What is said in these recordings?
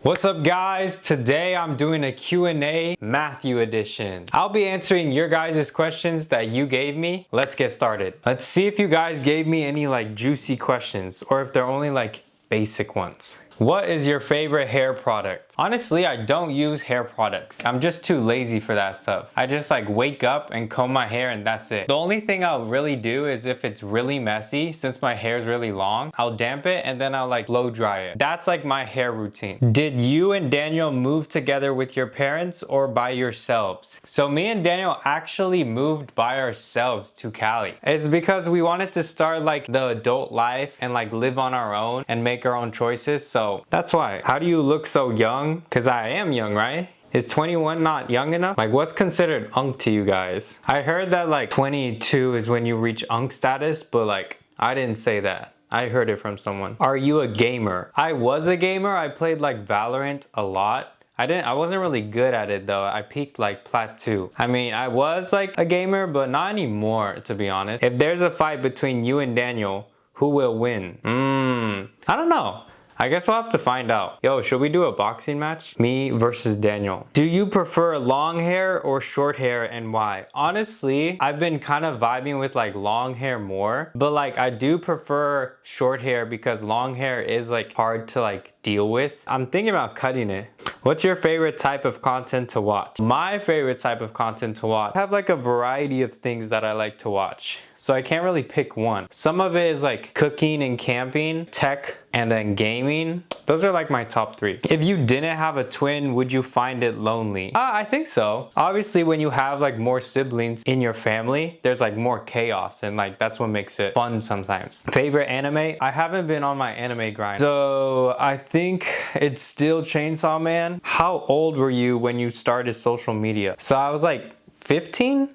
What's up guys? Today I'm doing a Q&A Matthew edition. I'll be answering your guys' questions that you gave me. Let's get started. Let's see if you guys gave me any like juicy questions or if they're only like basic ones. What is your favorite hair product? Honestly, I don't use hair products. I'm just too lazy for that stuff. I just like wake up and comb my hair and that's it. The only thing I'll really do is if it's really messy, since my hair is really long, I'll damp it and then I'll like blow dry it. That's like my hair routine. Did you and Daniel move together with your parents or by yourselves? So me and Daniel actually moved by ourselves to Cali. It's because we wanted to start like the adult life and like live on our own and make our own choices. So that's why. How do you look so young? Because I am young, right? Is 21 not young enough? Like what's considered unk to you guys? I heard that like 22 is when you reach unk status, but like I didn't say that. I heard it from someone. Are you a gamer? I was a gamer. I played like Valorant a lot. I wasn't really good at it though. I peaked like Plat 2. I mean, I was like a gamer, but not anymore to be honest. If there's a fight between you and Daniel, who will win? I don't know. I guess we'll have to find out. Yo, should we do a boxing match? Me versus Daniel. Do you prefer long hair or short hair and why? Honestly, I've been kind of vibing with like long hair more, but like I do prefer short hair because long hair is like hard to like deal with. I'm thinking about cutting it. What's your favorite type of content to watch? My favorite type of content to watch, I have like a variety of things that I like to watch. So I can't really pick one. Some of it is like cooking and camping, tech, and then gaming. Those are like my top 3. If you didn't have a twin, would you find it lonely? I think so. Obviously, when you have like more siblings in your family, there's like more chaos and like that's what makes it fun sometimes. Favorite anime? I haven't been on my anime grind. So I think it's still Chainsaw Man. How old were you when you started social media? So I was like 15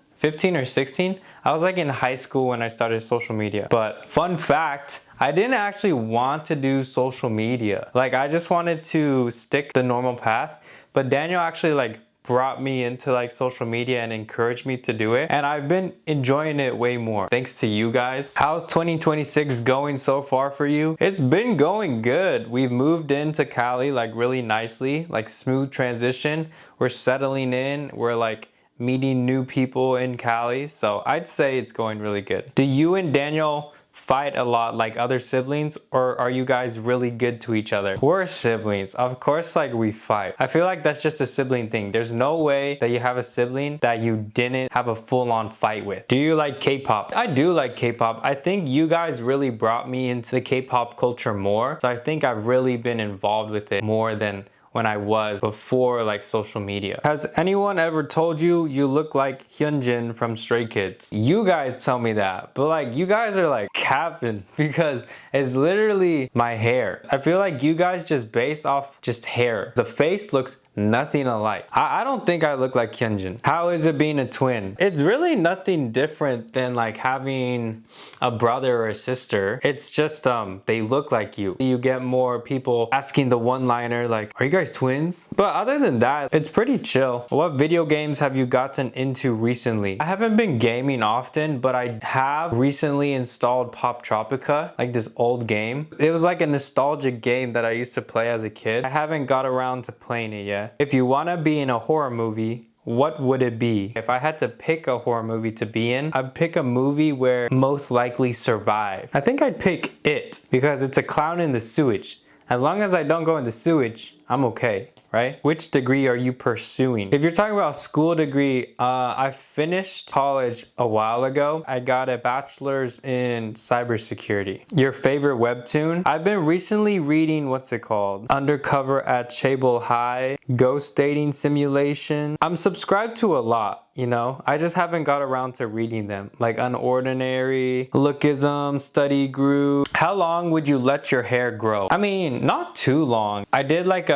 or 16. I was like in high school when I started social media. But fun fact, I didn't actually want to do social media. Like I just wanted to stick the normal path. But Daniel actually like brought me into like social media and encouraged me to do it. And I've been enjoying it way more. Thanks to you guys. How's 2026 going so far for you? It's been going good. We've moved into Cali like really nicely, like smooth transition. We're settling in. We're like meeting new people in Cali, so I'd say it's going really good. Do you and Daniel fight a lot like other siblings, or are you guys really good to each other? We're siblings, of course, like we fight. I feel like that's just a sibling thing. There's no way that you have a sibling that you didn't have a full-on fight with. Do you like K-pop? I do like K-pop. I think you guys really brought me into the K-pop culture more, so I think I've really been involved with it more than when I was before like social media. Has anyone ever told you you look like Hyunjin from Stray Kids? You guys tell me that, but like you guys are like capping because it's literally my hair. I feel like you guys just based off just hair. The face looks nothing alike. I don't think I look like Hyunjin. How is it being a twin? It's really nothing different than like having a brother or a sister. It's just they look like you. You get more people asking the one-liner like, are you guys twins? But other than that, it's pretty chill. What video games have you gotten into recently? I haven't been gaming often, but I have recently installed Pop Tropica, like this old game. It was like a nostalgic game that I used to play as a kid. I haven't got around to playing it yet. If you want to be in a horror movie, what would it be? If I had to pick a horror movie to be in, I'd pick a movie where most likely survive. I think I'd pick It because it's a clown in the sewage. As long as I don't go in the sewage, I'm okay, right? Which degree are you pursuing? If you're talking about school degree, I finished college a while ago. I got a bachelor's in cybersecurity. Your favorite webtoon? I've been recently reading, what's it called? Undercover at Chable High, Ghost Dating Simulation. I'm subscribed to a lot, you know? I just haven't got around to reading them. Like Unordinary, Lookism, Study Group. How long would you let your hair grow? I mean, not too long. I did like a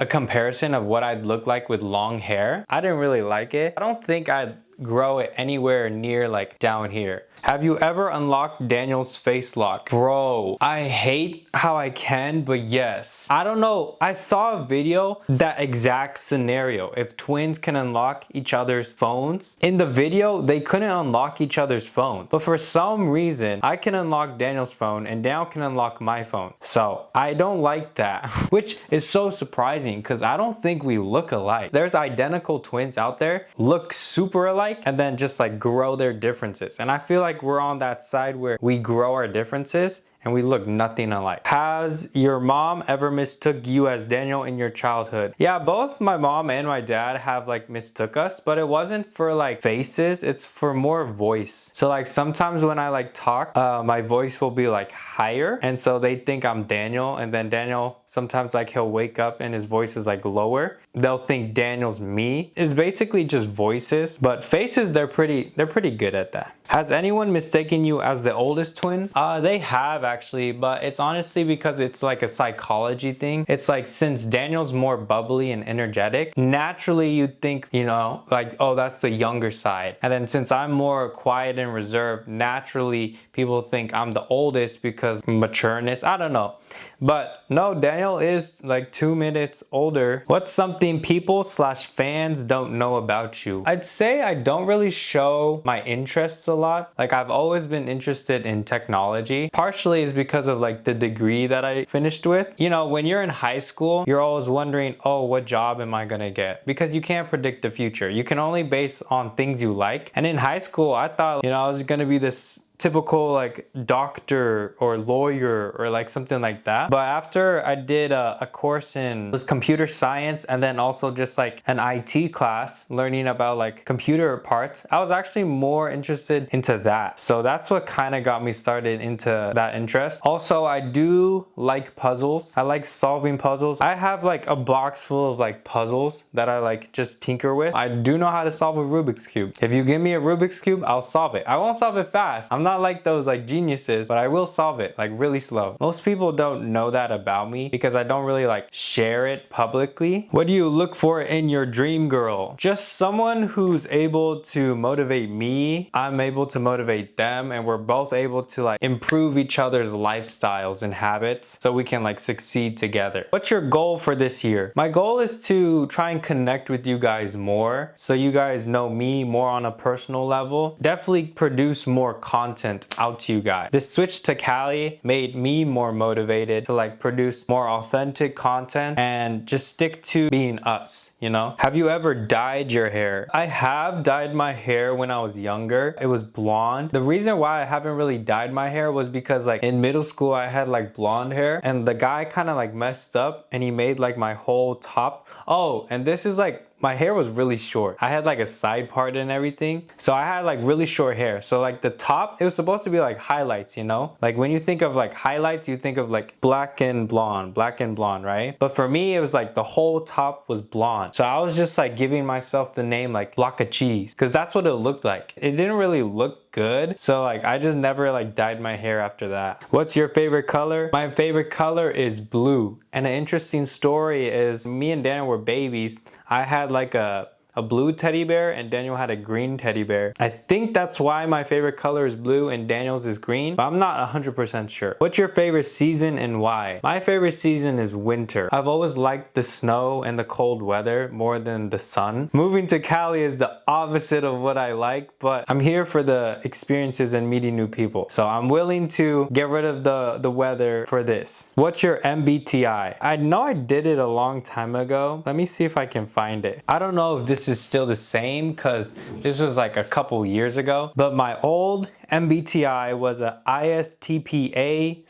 comparison of what I'd look like with long hair. I didn't really like it. I don't think I'd grow it anywhere near like down here. Have you ever unlocked Daniel's face lock? Bro, I hate how I can, but yes. I don't know. I saw a video, that exact scenario. If twins can unlock each other's phones. In the video, they couldn't unlock each other's phones. But for some reason, I can unlock Daniel's phone and Daniel can unlock my phone. So I don't like that, which is so surprising because I don't think we look alike. There's identical twins out there, look super alike, and then just like grow their differences. And I feel like we're on that side where we grow our differences and we look nothing alike. Has your mom ever mistook you as Daniel in your childhood? Yeah, both my mom and my dad have like mistook us, but it wasn't for like faces, it's for more voice. So like sometimes when I like talk, my voice will be like higher, and so they think I'm Daniel, and then Daniel, sometimes like he'll wake up and his voice is like lower. They'll think Daniel's me. It's basically just voices, but faces, they're pretty good at that. Has anyone mistaken you as the oldest twin? They have actually, but it's honestly because it's like a psychology thing. It's like since Daniel's more bubbly and energetic, naturally you'd think, you know, like, oh, that's the younger side. And then since I'm more quiet and reserved, naturally people think I'm the oldest because matureness. I don't know. But no, Daniel is like 2 minutes older. What's something people/fans don't know about you? I'd say I don't really show my interests a lot. Like I've always been interested in technology. Partially is because of like the degree that I finished with. You know, when you're in high school, you're always wondering, oh, what job am I gonna get? Because you can't predict the future. You can only base on things you like. And in high school, I thought, you know, I was gonna be this typical like doctor or lawyer or like something like that. But after I did a course in computer science and then also just like an IT class learning about like computer parts, I was actually more interested into that. So that's what kind of got me started into that interest. Also, I do like puzzles. I like solving puzzles. I have like a box full of like puzzles that I like just tinker with. I do know how to solve a Rubik's Cube. If you give me a Rubik's Cube, I'll solve it. I won't solve it fast. I'm not like those like geniuses, but I will solve it like really slow. Most people don't know that about me because I don't really like share it publicly. What do you look for in your dream girl? Just someone who's able to motivate me, I'm able to motivate them, and we're both able to like improve each other's lifestyles and habits so we can like succeed together. What's your goal for this year? My goal is to try and connect with you guys more so you guys know me more on a personal level. Definitely produce more content out to you guys. This switch to Cali made me more motivated to like produce more authentic content and just stick to being us, you know? Have you ever dyed your hair? I have dyed my hair when I was younger. It was blonde. The reason why I haven't really dyed my hair was because like in middle school I had like blonde hair and the guy kind of like messed up and he made like my whole top. Oh, and this is like, my hair was really short. I had like a side part and everything. So I had like really short hair. So like the top, it was supposed to be like highlights, you know? Like when you think of like highlights, you think of like black and blonde, right? But for me, it was like the whole top was blonde. So I was just like giving myself the name like block of cheese because that's what it looked like. It didn't really look good. So like I just never like dyed my hair after that. What's your favorite color? My favorite color is blue. And an interesting story is me and Daniel were babies. I had like a blue teddy bear and Daniel had a green teddy bear. I think that's why my favorite color is blue and Daniel's is green, but I'm not 100% sure. What's your favorite season and why? My favorite season is winter. I've always liked the snow and the cold weather more than the sun. Moving to Cali is the opposite of what I like, but I'm here for the experiences and meeting new people. So I'm willing to get rid of the weather for this. What's your MBTI? I know I did it a long time ago. Let me see if I can find it. I don't know if this is still the same because this was like a couple years ago, but my old MBTI was a ISTPA/ISTPT.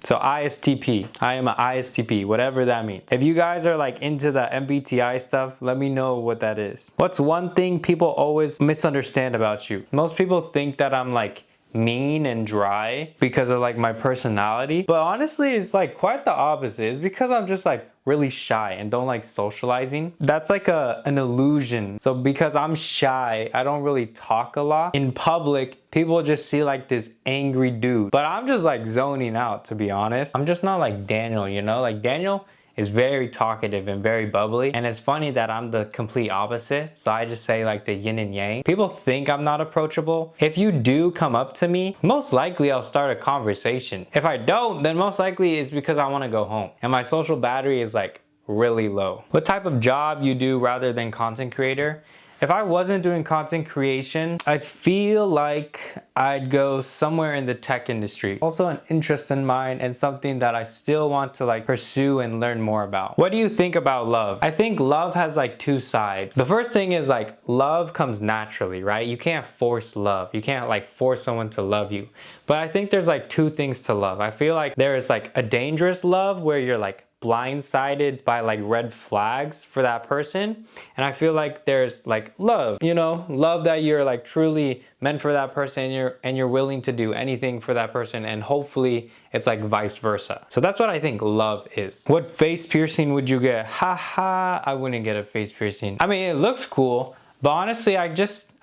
So ISTP, I am an ISTP, whatever that means. If you guys are like into the MBTI stuff, let me know what that is. What's one thing people always misunderstand about you? Most people think that I'm like mean and dry because of like my personality, but honestly it's like quite the opposite. It's because I'm just like really shy and don't like socializing. That's like an illusion. So because I'm shy, I don't really talk a lot. In public, people just see like this angry dude, but I'm just like zoning out, to be honest. I'm just not like Daniel, you know? Like Daniel is very talkative and very bubbly. And it's funny that I'm the complete opposite. So I just say like the yin and yang. People think I'm not approachable. If you do come up to me, most likely I'll start a conversation. If I don't, then most likely it's because I want to go home. And my social battery is like really low. What type of job you do rather than content creator? If I wasn't doing content creation, I feel like I'd go somewhere in the tech industry. Also an interest in mine and something that I still want to like pursue and learn more about. What do you think about love? I think love has like two sides. The first thing is like love comes naturally, right? You can't force love. You can't like force someone to love you. But I think there's like two things to love. I feel like there is like a dangerous love where you're like blindsided by like red flags for that person, and I feel like there's like love, you know, love that you're like truly meant for that person, and you're willing to do anything for that person, and hopefully it's like vice versa. So that's what I think love is. What face piercing would you get? Haha, I wouldn't get a face piercing. I mean, it looks cool, but honestly, I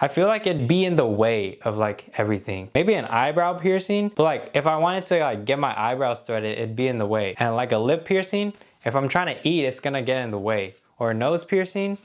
feel like it'd be in the way of like everything. Maybe an eyebrow piercing, but like if I wanted to like get my eyebrows threaded, it'd be in the way. And like a lip piercing, if I'm trying to eat, it's gonna get in the way. Or a nose piercing,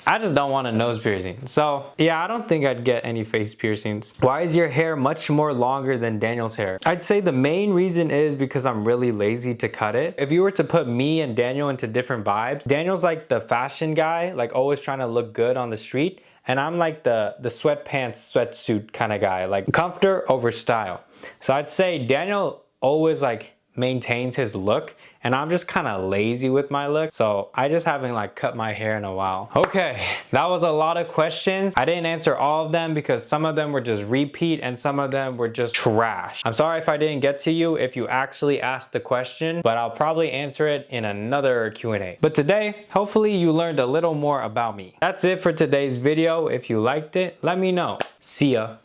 I just don't want a nose piercing. So yeah, I don't think I'd get any face piercings. Why is your hair much more longer than Daniel's hair? I'd say the main reason is because I'm really lazy to cut it. If you were to put me and Daniel into different vibes, Daniel's like the fashion guy, like always trying to look good on the street. And I'm like the sweatpants, sweatsuit kind of guy, like comfort over style. So I'd say Daniel always like maintains his look, and I'm just kind of lazy with my look, so I just haven't like cut my hair in a while. Okay, that was a lot of questions. I didn't answer all of them because some of them were just repeat and some of them were just trash. I'm sorry if I didn't get to you if you actually asked the question, but I'll probably answer it in another Q&A. But today, hopefully you learned a little more about me. That's it for today's video. If you liked it, let me know. See ya.